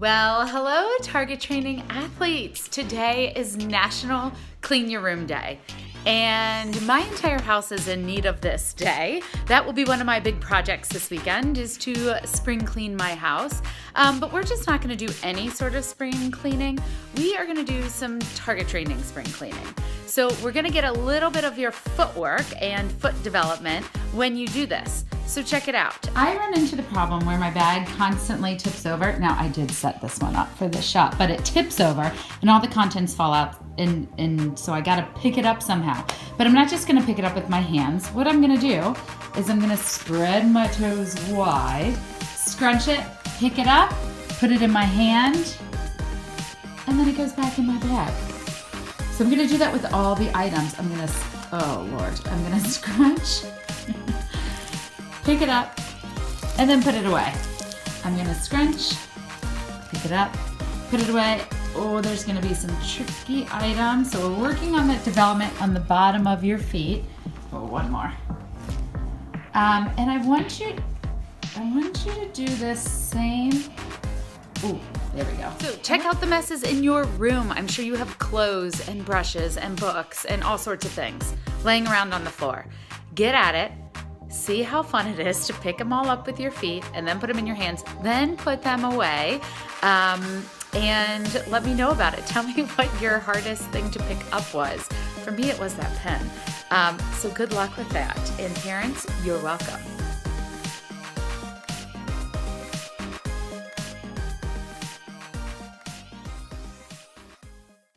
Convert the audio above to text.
Well, hello, Target Training athletes. Today is National Clean Your Room Day, and my entire house is in need of this day. That will be one of my big projects this weekend, is to spring clean my house. But we're just not going to do any sort of spring cleaning. We are going to do some Target Training spring cleaning. So we're going to get a little bit of your footwork and foot development when you do this. So check it out. I run into the problem where my bag constantly tips over. Now, I did set this one up for this shot, but it tips over and all the contents fall out, and so I gotta pick it up somehow. But I'm not just gonna pick it up with my hands. What I'm gonna do is I'm gonna spread my toes wide, scrunch it, pick it up, put it in my hand, and then it goes back in my bag. So I'm gonna do that with all the items. I'm gonna scrunch, pick it up, and then put it away. I'm gonna scrunch, pick it up, put it away. Oh, there's gonna be some tricky items. So we're working on that development on the bottom of your feet. Oh, one more. And I want you to do this same. Ooh, there we go. So check out the messes in your room. I'm sure you have clothes and brushes and books and all sorts of things laying around on the floor. Get at it. See how fun it is to pick them all up with your feet and then put them in your hands, then put them away, and let me know about it. Tell me what your hardest thing to pick up was. For me, it was that pen. So good luck with that. And parents, you're welcome.